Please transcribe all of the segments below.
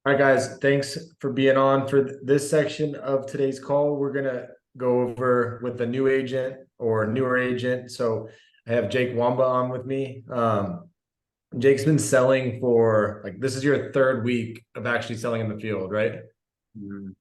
All right, guys, thanks for being on for this section of today's call. We're going to go over with a new agent or newer agent. So I have Jake Wambaugh on with me. Jake's been selling for like this is your third week of actually selling in the field, right? Mhm.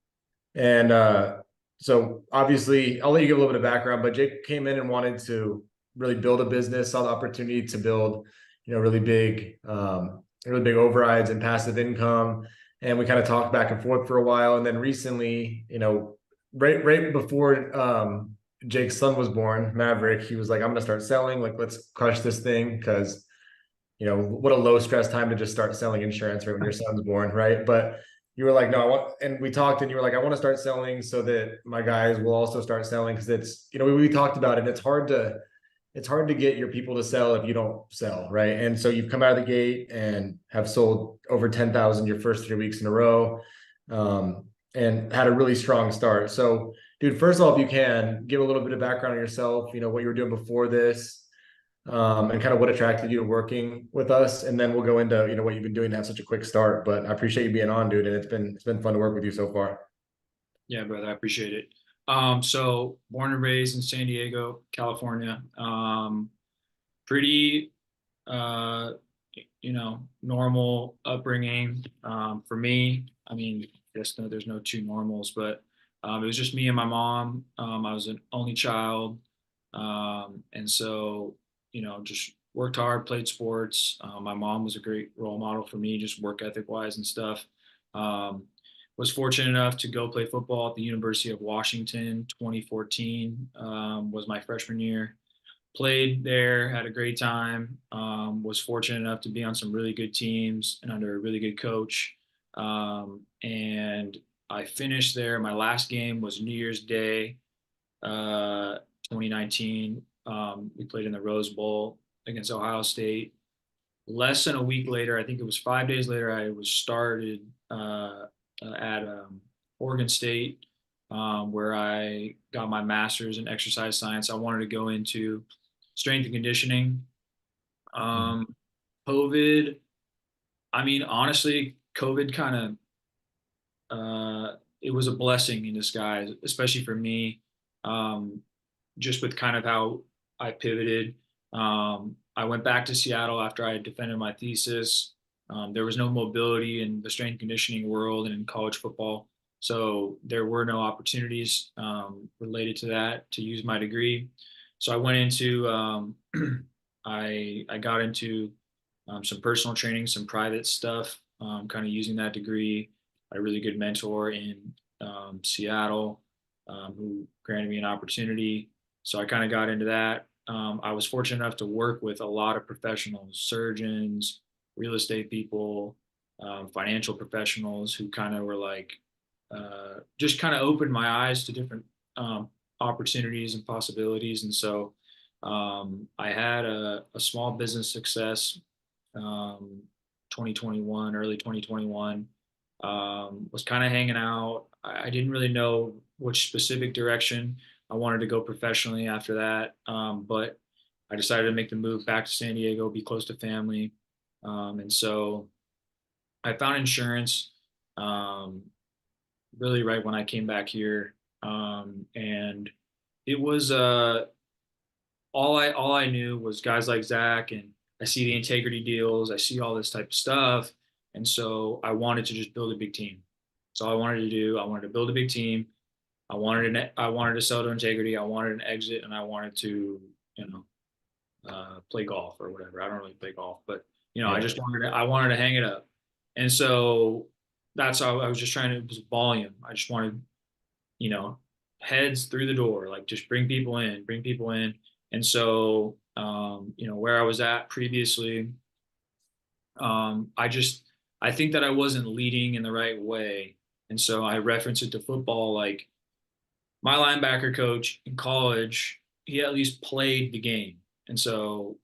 And so obviously, I'll let you give a little bit of background, but Jake came in and wanted to really build a business, saw the opportunity to build, really big overrides and passive income. And we kind of talked back and forth for a while. And then recently, right before Jake's son was born, Maverick, he was like, I'm gonna start selling, like let's crush this thing because what a low stress time to just start selling insurance right when your son's born, right? But you were like, no, I want, and we talked, and you were like, I want to start selling so that my guys will also start selling because we talked about it. It's hard to get your people to sell if you don't sell, right? And so you've come out of the gate and have sold over 10,000 your first 3 weeks in a row, um, and had a really strong start. So, dude, first of all, if you can give a little bit of background on yourself, what you were doing before this, and kind of what attracted you to working with us, and then we'll go into what you've been doing to have such a quick start. But I appreciate you being on, dude, and it's been fun to work with you so far. Yeah, brother, I appreciate it. So born and raised in San Diego, California. Pretty, uh, normal upbringing. For me, I mean, there's no two normals, but it was just me and my mom. I was an only child, and so just worked hard, played sports. My mom was a great role model for me, just work ethic wise and stuff. Um, was fortunate enough to go play football at the University of Washington. 2014 was my freshman year. Played there, had a great time. Was fortunate enough to be on some really good teams and under a really good coach. And I finished there. My last game was New Year's Day, 2019. We played in the Rose Bowl against Ohio State. Less than a week later, I think it was 5 days later, I was started at Oregon State, where I got my master's in exercise science. I wanted to go into strength and conditioning. Um, COVID, I mean, honestly, COVID kind of it was a blessing in disguise, especially for me, um, just with kind of how I pivoted. I went back to Seattle after I had defended my thesis. There was no mobility in the strength and conditioning world and in college football, so there were no opportunities related to that to use my degree. So I went into I got into some personal training, some private stuff, kind of using that degree. A really good mentor in Seattle, who granted me an opportunity. So I kind of got into that. I was fortunate enough to work with a lot of professionals, surgeons, real estate people, financial professionals who kind of were like, just kind of opened my eyes to different opportunities and possibilities. And so I had a small business success, um, 2021, early 2021. Was kind of hanging out. I didn't really know which specific direction I wanted to go professionally after that, but I decided to make the move back to San Diego, be close to family, and so I found insurance um, really right when I came back here, and it was all I knew was guys like Zach, and I see the integrity deals, I see all this type of stuff, and so I wanted to just build a big team. So I wanted to do. I wanted to build a big team. I wanted to sell to integrity. I wanted an exit, and I wanted to you know play golf or whatever. I don't really play golf, but I Yeah. just wanted to hang it up, and so that's how I was just trying to. It was volume. I just wanted you know, heads through the door, like just bring people in. And so, where I was at previously, I think that I wasn't leading in the right way. And so I reference it to football. Like my linebacker coach in college, he at least played the game. And so,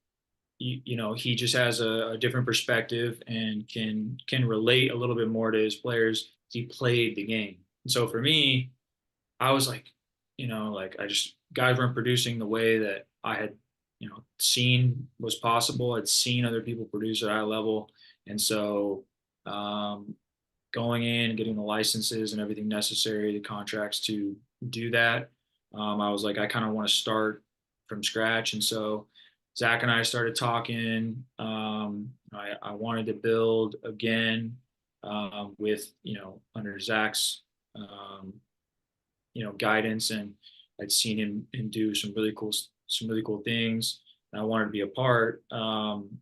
he just has a different perspective and can relate a little bit more to his players. He played the game. And so for me, I was like, like I just guys weren't producing the way that I had, seen was possible. I'd seen other people produce at a high level, and so going in, getting the licenses and everything necessary, the contracts to do that. I was like, I kind of want to start from scratch. And so Zach and I started talking. I wanted to build again with, under Zach's, um, guidance, and I'd seen him do some really cool things. And I wanted to be a part, and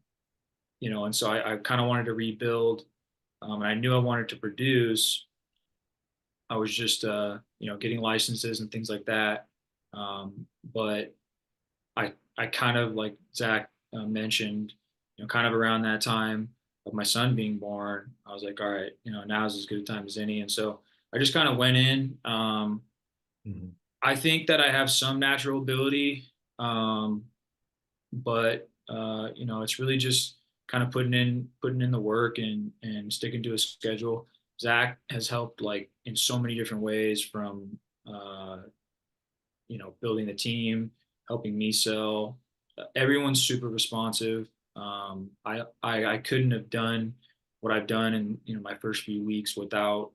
so I kind of wanted to rebuild, and I knew I wanted to produce. I was just, getting licenses and things like that. But I kind of, like Zach mentioned, kind of around that time of my son being born, I was like, all right, now's as good a time as any. And so I just kind of went in. Mhm. I think that I have some natural ability, um, but it's really just kind of putting in the work and sticking to a schedule. Zach has helped like in so many different ways, from uh, building the team, helping me sell. Everyone's super responsive. I couldn't have done what I've done in my first few weeks without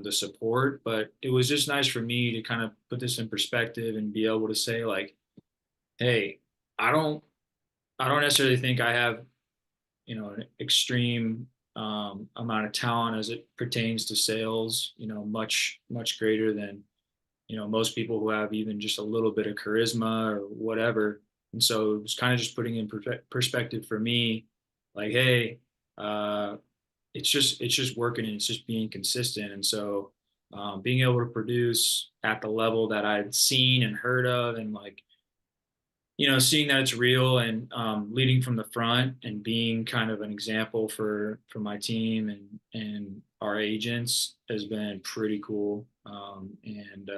the support. But it was just nice for me to kind of put this in perspective and be able to say like, hey, I don't I don't necessarily think I have an extreme amount of talent as it pertains to sales. Much greater than most people who have even just a little bit of charisma or whatever. And so it was kind of just putting in perspective for me, like, hey, uh, it's just working, and it's just being consistent. And so being able to produce at the level that I'd seen and heard of, and like seeing that it's real, and leading from the front and being kind of an example for my team and our agents has been pretty cool. And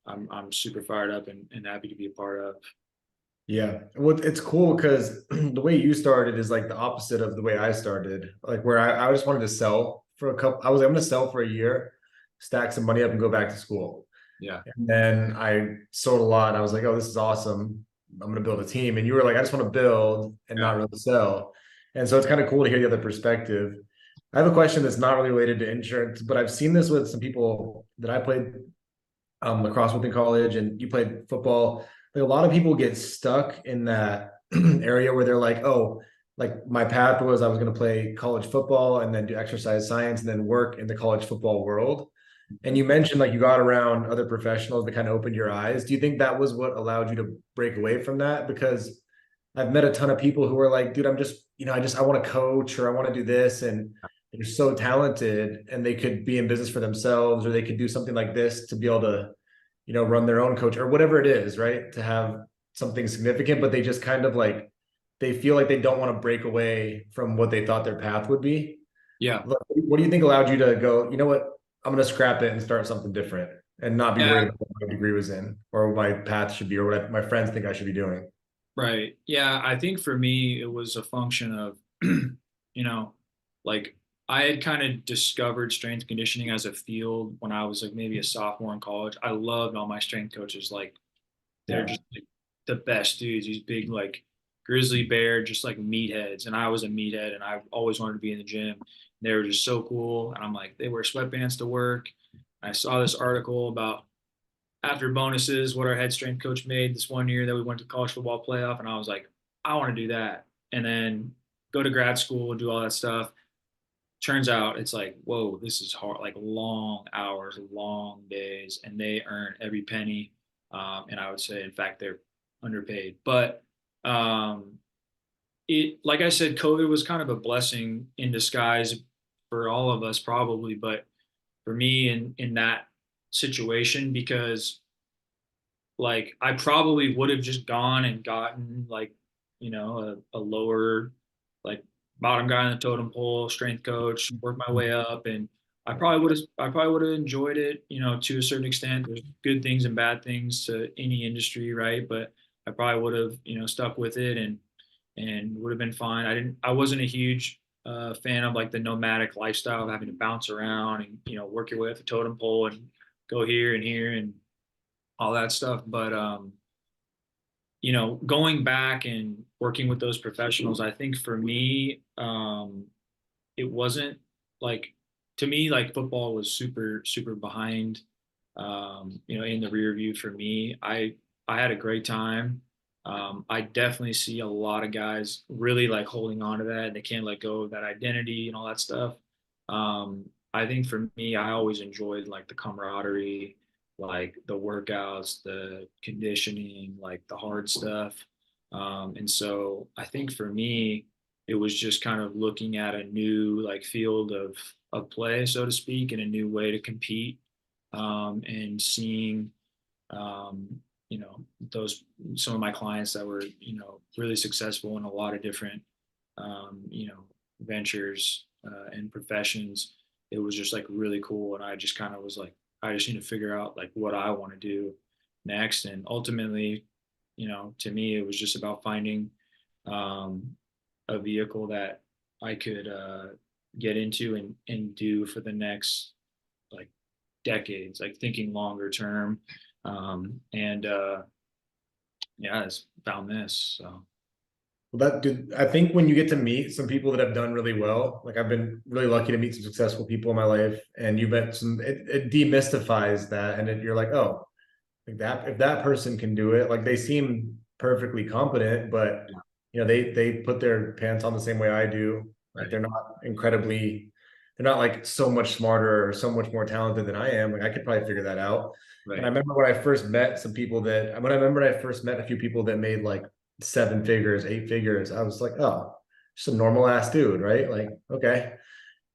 I'm super fired up and happy to be a part of. Yeah. Well, it's cool because the way you started is like the opposite of the way I started. Like where I just wanted to sell for a couple, I was like, I'm gonna sell for a year, stack some money up and go back to school. Yeah. And then I sold a lot and I was like, oh, this is awesome. I'm gonna build a team. And you were like, I just want to build and Yeah. not really sell. And so it's kind of cool to hear the other perspective. I have a question that's not really related to insurance, but I've seen this with some people that I played lacrosse with in college, and you played football. Like a lot of people get stuck in that area where they're like, oh, like my path was I was going to play college football and then do exercise science and then work in the college football world. And you mentioned like you got around other professionals that kind of opened your eyes. Do you think that was what allowed you to break away from that? Because I've met a ton of people who are like, dude, I'm just, I want to coach or I want to do this. And they're so talented and they could be in business for themselves or they could do something like this to be able to, run their own coach or whatever it is, right? To have something significant, but they just kind of like, they feel like they don't want to break away from what they thought their path would be. Yeah. What do you think allowed you to go, you know what? I'm going to scrap it and start something different and not be Yeah. worried about what my degree was in or what my path should be or what my friends think I should be doing. Right. Yeah. I think for me, it was a function of, like I had kind of discovered strength conditioning as a field when I was like maybe a sophomore in college. I loved all my strength coaches. Like they're Yeah. just like the best dudes. These big like grizzly bear, just like meatheads. And I was a meathead, and I always wanted to be in the gym. They were just so cool. And I'm like, they wear sweatbands to work. I saw this article about after bonuses, what our head strength coach made this one year that we went to college football playoff, and I was like, I want to do that. And then go to grad school, do all that stuff. Turns out it's like, whoa, this is hard, like long hours, long days, and they earn every penny. And I would say, in fact, they're underpaid. But um, like I said, COVID was kind of a blessing in disguise for all of us, probably, but for me in that situation, because like I probably would have just gone and gotten like a lower, like bottom guy on the totem pole, strength coach, work my way up, and I probably would have enjoyed it, to a certain extent. There's good things and bad things to any industry, right? But I probably would have stuck with it, and would have been fine. I wasn't a huge fan of like the nomadic lifestyle of having to bounce around and work your way up the totem pole and go here and all that stuff. But going back and working with those professionals, I think for me, it wasn't like to me, like football was super behind, in the rear view for me. I had a great time. I definitely see a lot of guys really like holding on to that, and they can't let go of that identity and all that stuff. I think for me, I always enjoyed like the camaraderie, like the workouts, the conditioning, like the hard stuff. And so I think for me, it was just kind of looking at a new like field of play, so to speak, and a new way to compete, and seeing, um, those some of my clients that were really successful in a lot of different, ventures, and professions. It was just like really cool, and I just kind of was like, I just need to figure out like what I want to do next, and ultimately, to me, it was just about finding, um, a vehicle that I could, get into and do for the next like decades, like thinking longer term. And yeah, I just found this. So Well, that dude, I think when you get to meet some people that have done really well, like I've been really lucky to meet some successful people in my life, and you met some, it demystifies that, and you're like, oh, like that, if that person can do it, like they seem perfectly competent, but yeah, they put their pants on the same way I do. Like right, they're not like so much smarter or so much more talented than I am. Like I could probably figure that out. And I right, remember when I first met some people that when I remember I first met a few people that made like seven figures, eight figures, I was like, oh, just a normal ass dude, right? Like, okay.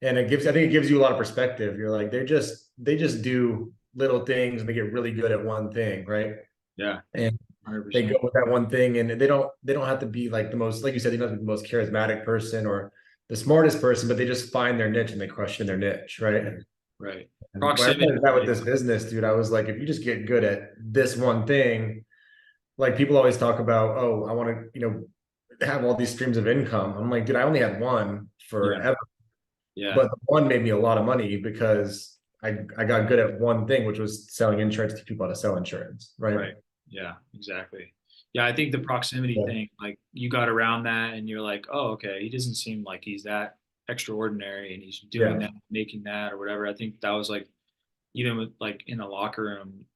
And I think it gives you a lot of perspective. You're like, they just do little things and they get really good at one thing, right? yeah, And one hundred they percent, go with that one thing, and they don't have to be like the most, like you said, they don't have to be the most charismatic person or the smartest person, but they just find their niche and they crush in their niche, right? right. And when I Proximity, started that with like, this business, dude, I was like, if you just get good at this one thing, like people always talk about, oh, I want to, have all these streams of income. I'm like, dude, I only had one yeah, forever, yeah, but the one made me a lot of money because I got good at one thing, which was selling insurance to people how to sell insurance, right? right, yeah, exactly. Yeah, I think the proximity Yeah. thing, like you got around that, and you're like, oh, okay, he doesn't seem like he's that extraordinary, and he's doing Yeah. that, making that, or whatever. I think that was like even with like in the locker room,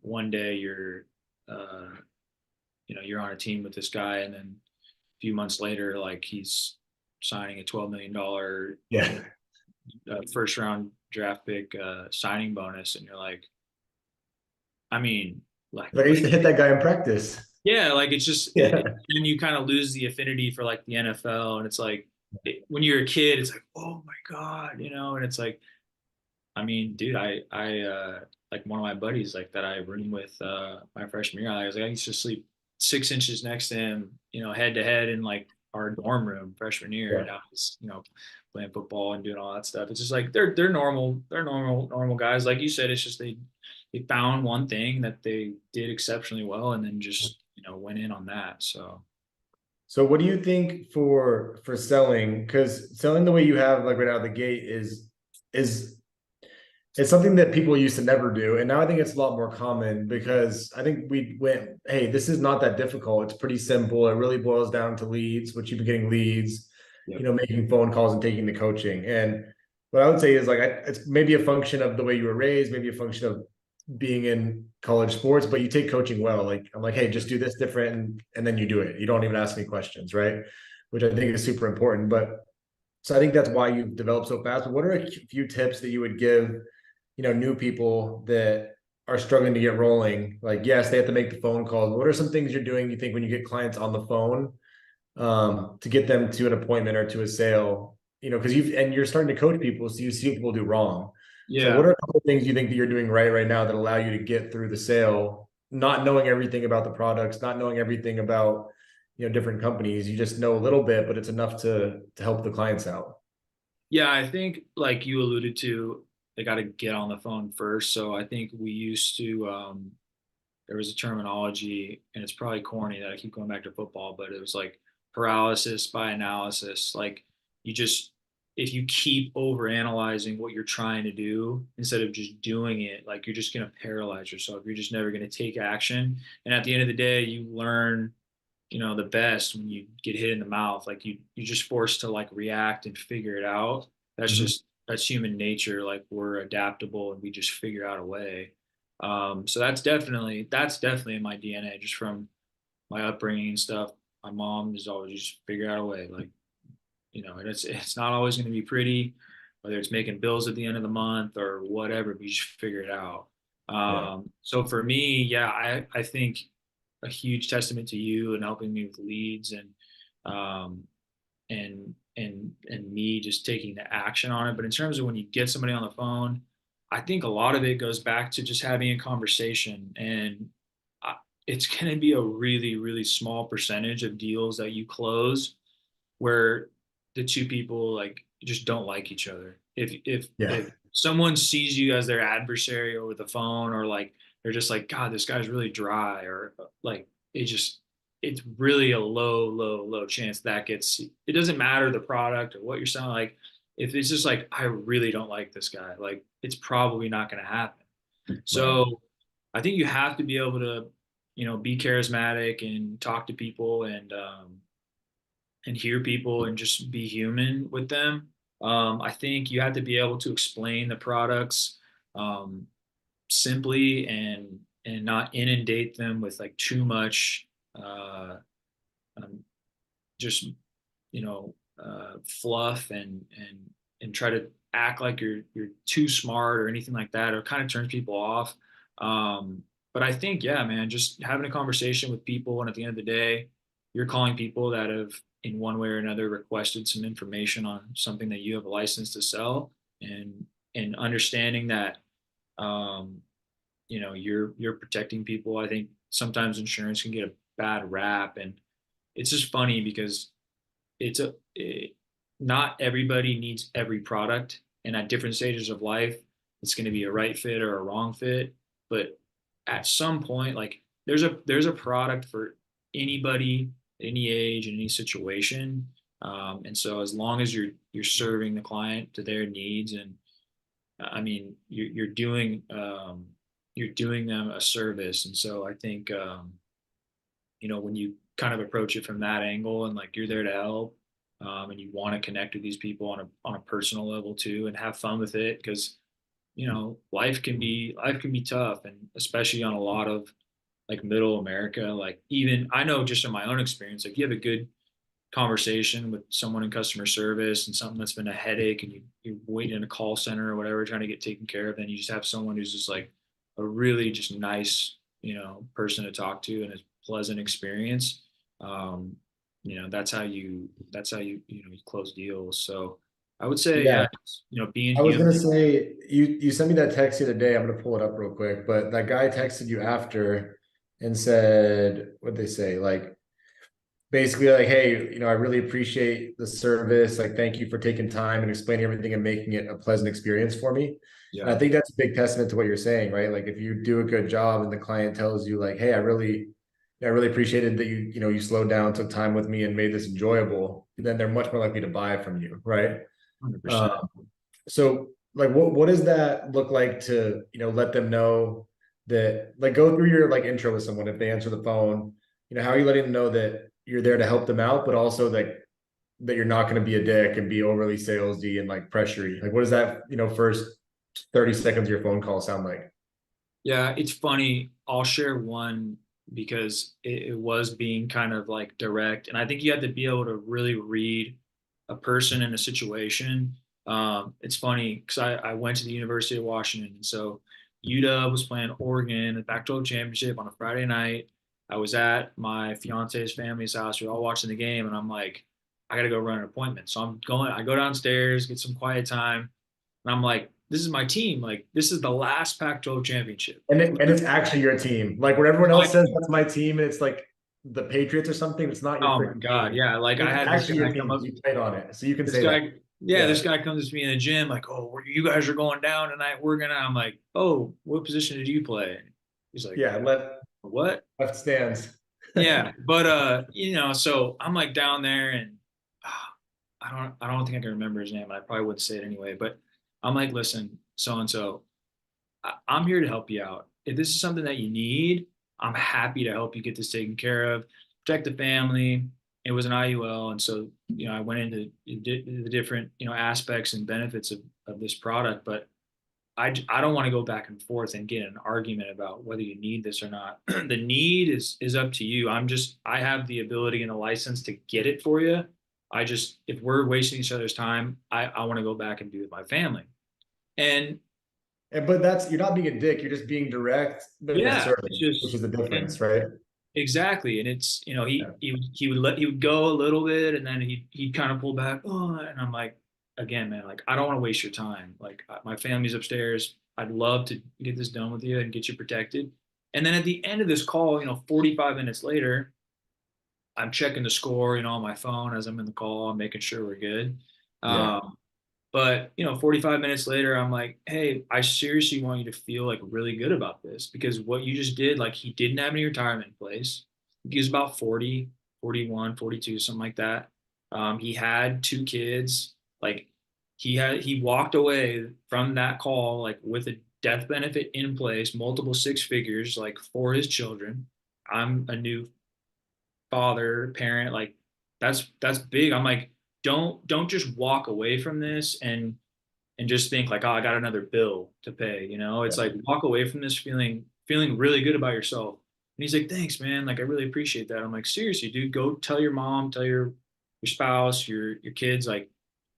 one day uh, you're on a team with this guy, and then a few months later, like he's signing a $12 million, Yeah. first round draft pick, signing bonus, and you're like, I mean, like, Like I used to hit that guy in practice. yeah, like it's just, Yeah. and you kind of lose the affinity for like the NFL, and it's like when you're a kid, it's like, oh my god, and it's like, I mean, dude, I like one of my buddies like that I roomed with, my freshman year. I was like, I used to sleep 6 inches next to him, head to head in like our dorm room freshman year, Yeah. and I was, playing football and doing all that stuff. It's just like they're normal guys. Like you said, it's just they found one thing that they did exceptionally well, and then just went in on that. So So what do you think for selling? Because selling the way you have like right out of the gate is it's something that people used to never do. And now I think it's a lot more common because I think we went, hey, this is not that difficult. It's pretty simple. It really boils down to leads, which you've been getting leads, yep. making phone calls and taking the coaching. And what I would say is like it's maybe a function of the way you were raised, maybe a function of being in college sports, but you take coaching well. Like I'm like, hey, just do this different, and then you do it. You don't even ask me questions, right? Which I think is super important. But so I think that's why you've developed so fast. But what are a few tips that you would give, new people that are struggling to get rolling? Like, yes, they have to make the phone calls. But what are some things you're doing, you think, when you get clients on the phone, to get them to an appointment or to a sale? Because you're starting to coach people, so you see what people do wrong. So Yeah. what are a couple of things you think that you're doing right now that allow you to get through the sale, not knowing everything about the products, not knowing everything about, different companies? You just know a little bit, but it's enough to help the clients out. Yeah, I think like you alluded to, they got to get on the phone first. So I think we used to, there was a terminology, and it's probably corny that I keep going back to football, but it was like paralysis by analysis. Like you just, if you keep over analyzing what you're trying to do instead of just doing it, like you're just going to paralyze yourself. You're just never going to take action. And at the end of the day, you learn, the best when you get hit in the mouth. Like you're just forced to like react and figure it out. That's Mhm. just that's human nature. Like we're adaptable and we just figure out a way. So that's definitely in my DNA, just from my upbringing and stuff. My mom is always just figure out a way. Like, and it's not always going to be pretty, whether it's making bills at the end of the month or whatever, but you just figure it out. Yeah. So for me, yeah, I think a huge testament to you and helping me with leads um, and me just taking the action on it. But in terms of when you get somebody on the phone, I think a lot of it goes back to just having a conversation, and I, it's going to be a really, really small percentage of deals that you close where the two people like just don't like each other. Yeah. If someone sees you as their adversary over the phone, or like they're just like, God, this guy's really dry, or like it's really a low chance that gets. It doesn't matter the product or what you're selling. Like if it's just like, I really don't like this guy, like it's probably not going to happen. Right. So I think you have to be able to, be charismatic and talk to people, and hear people and just be human with them. I think you have to be able to explain the products um, simply, and not inundate them with like too much uh, um, just fluff, and try to act like you're too smart or anything like that, or kind of turns people off. But I think, yeah, man, just having a conversation with people, and at the end of the day, you're calling people that have in one way or another requested some information on something that you have a license to sell, and understanding that um, you're protecting people. I think sometimes insurance can get a bad rap, and it's just funny because not everybody needs every product, and at different stages of life it's going to be a right fit or a wrong fit. But at some point, like there's a product for anybody, any age, in any situation. And so as long as you're serving the client to their needs, and I mean you're doing them a service. And so I think when you kind of approach it from that angle, and like you're there to help, and you want to connect with these people on a personal level too, and have fun with it, because life can be tough, and especially on a lot of like middle America. Like even I know just in my own experience, like you have a good conversation with someone in customer service and something that's been a headache, and you're waiting in a call center or whatever trying to get taken care of, then you just have someone who's just like a really just nice person to talk to, and a pleasant experience. um that's how you close deals. So I would say, Yeah. yeah, being I was human. gonna say you sent me that text the other day. I'm gonna pull it up real quick, but that guy texted you after and said, what'd they say? Like basically like, hey, I really appreciate the service. Like, thank you for taking time and explaining everything and making it a pleasant experience for me. And Yeah. I think that's a big testament to what you're saying, right? Like if you do a good job and the client tells you like, hey, I really appreciated that you slowed down, took time with me and made this enjoyable, then they're much more likely to buy from you, right? 100%. Um, so like what does that look like to, let them know that like go through your like intro with someone if they answer the phone, how are you letting them know that you're there to help them out, but also that you're not going to be a dick and be overly salesy and like pressury? Like what does that, first 30 seconds of your phone call sound like? Yeah, it's funny. I'll share one because it was being kind of like direct. And I think you have to be able to really read a person in a situation. It's funny because I went to the University of Washington. And so UW was playing Oregon, the Pac-12 championship on a Friday night. I was at my fiance's family's house. We were all watching the game. And I'm like, I got to go run an appointment. So I go downstairs, get some quiet time. And I'm like, this is my team. Like, this is the last Pac-12 championship. And it's actually your team. Like when everyone My else says team. that's my team and it's like the Patriots or something, it's not your Oh my freaking God. team. Yeah. Like I It's had this actually your guy team come because up, you played on it. So you can this say that. guy, yeah, Yeah. this guy comes to me in the gym, like, oh, you guys are going down tonight. I'm like, oh, what position did you play? He's like, Yeah. what? Left stands. Yeah. But, so I'm like down there, and I don't think I can remember his name. I probably wouldn't say it anyway, but I'm like, listen, so and so, I'm here to help you out. If this is something that you need, I'm happy to help you get this taken care of, protect the family. it was an IUL, and so I went into the different aspects and benefits of this product, but I don't want to go back and forth and get in an argument about whether you need this or not. The need is up to you. I have the ability and a license to get it for you. I just, if we're wasting each other's time, I want to go back and be with my family. And But that's, you're not being a dick, you're just being direct, but in a yeah, service, it's which just is the difference, and right? exactly. And it's Yeah. he would go a little bit, and then he'd kind of pull back. Oh, and I'm like, again, man, like I don't want to waste your time. Like my family's upstairs. I'd love to get this done with you and get you protected. And then at the end of this call, 45 minutes later, I'm checking the score, on my phone as I'm in the call. I'm making sure we're good. Yeah. Um, but 45 minutes later, I'm like, hey, I seriously want you to feel like really good about this, because what you just did, like he didn't have any retirement in place. He was about 40, 41, 42, something like that. He had two kids. Like he walked away from that call like with a death benefit in place, multiple six figures, like for his children. I'm a new father, parent, like that's big. I'm like, don't just walk away from this and just think like, oh, I got another bill to pay. It's Yeah. like walk away from this feeling really good about yourself. And he's like, thanks, man. Like I really appreciate that. I'm like, seriously, dude, go tell your mom, tell your spouse, your kids, like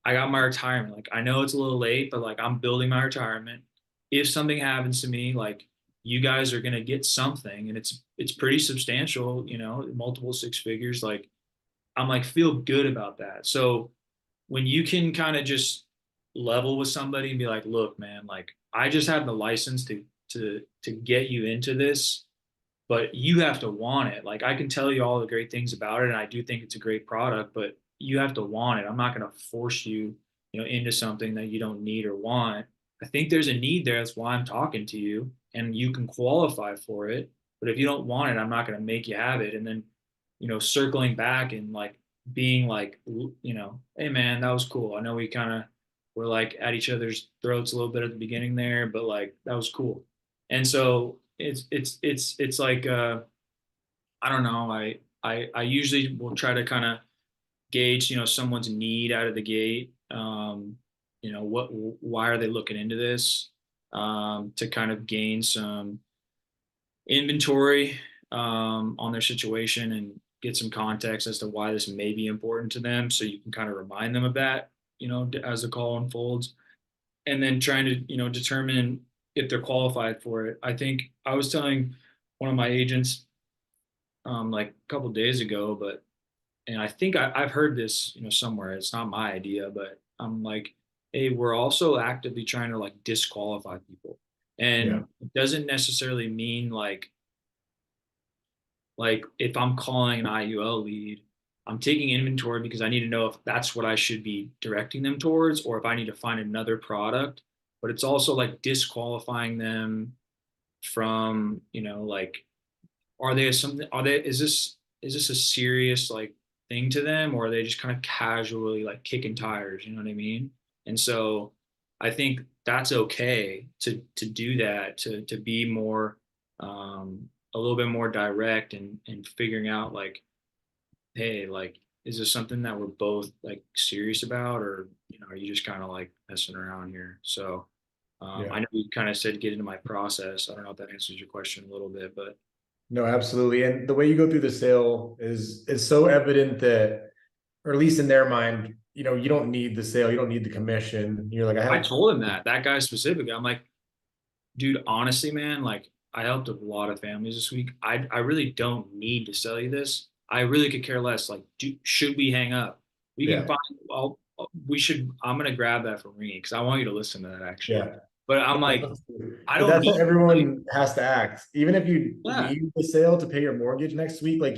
I got my retirement. Like I know it's a little late, but like I'm building my retirement. If something happens to me, like you guys are gonna get something, and it's pretty substantial, multiple six figures. Like I'm like, feel good about that. So when you can kind of just level with somebody and be like, look, man, like I just have the license to get you into this, but you have to want it. Like I can tell you all the great things about it, and I do think it's a great product, but you have to want it. I'm not going to force you, into something that you don't need or want. I think there's a need there. That's why I'm talking to you, and you can qualify for it. But if you don't want it, I'm not going to make you have it. And then, circling back and like being like, hey man, that was cool. I know we kind of were like at each other's throats a little bit at the beginning there, but like that was cool. And so it's like I don't know. I usually will try to kind of gauge someone's need out of the gate. What why are they looking into this, to kind of gain some inventory on their situation and get some context as to why this may be important to them, so you can kind of remind them of that as the call unfolds, and then trying to determine if they're qualified for it. I think I was telling one of my agents like a couple of days ago, but and I think I've heard this somewhere. It's not my idea, but I'm like, hey, we're also actively trying to like disqualify people, Yeah. and it doesn't necessarily mean like if I'm calling an IUL lead, I'm taking inventory because I need to know if that's what I should be directing them towards, or if I need to find another product. But it's also like disqualifying them from, like, is this a serious like thing to them, or are they just kind of casually like kicking tires? You know what I mean? And so I think that's okay to do that, to be more a little bit more direct and figuring out like, hey, like, is this something that we're both like serious about, or are you just kind of like messing around here? So Yeah. I know you kind of said get into my process. I don't know if that answers your question a little bit, but No, absolutely. And the way you go through the sale is so evident that, or at least in their mind, you don't need the sale, you don't need the commission. You're like, I I have, told him that guy specifically. I'm like, dude, honestly, man, like I helped a lot of families this week. I really don't need to sell you this. I really could care less. Like, should we hang up? We can yeah, find. We should. I'm gonna grab that from Rini because I want you to listen to that actually. yeah. But I'm like, But I don't that's how need to tell you. everyone has to act. Even if you Yeah, need the sale to pay your mortgage next week, like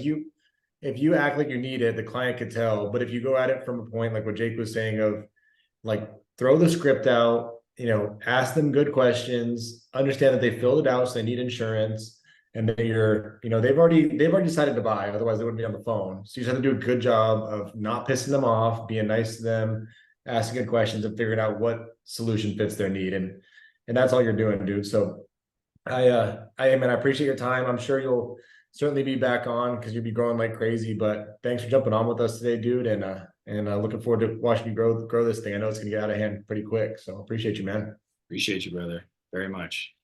if you act like you need it, the client could tell. But if you go at it from a point like what Jake was saying of like throw the script out, ask them good questions, understand that they filled it out, so they need insurance, and that they've already decided to buy, otherwise they wouldn't be on the phone. So you just have to do a good job of not pissing them off, being nice to them, asking good questions, and figuring out what solution fits their need. And that's all you're doing, dude. So I appreciate your time. I'm sure you'll certainly be back on because you'll be growing like crazy. But thanks for jumping on with us today, dude. And looking forward to watching you grow this thing. I know it's gonna get out of hand pretty quick. So appreciate you, man. Appreciate you, brother, very much.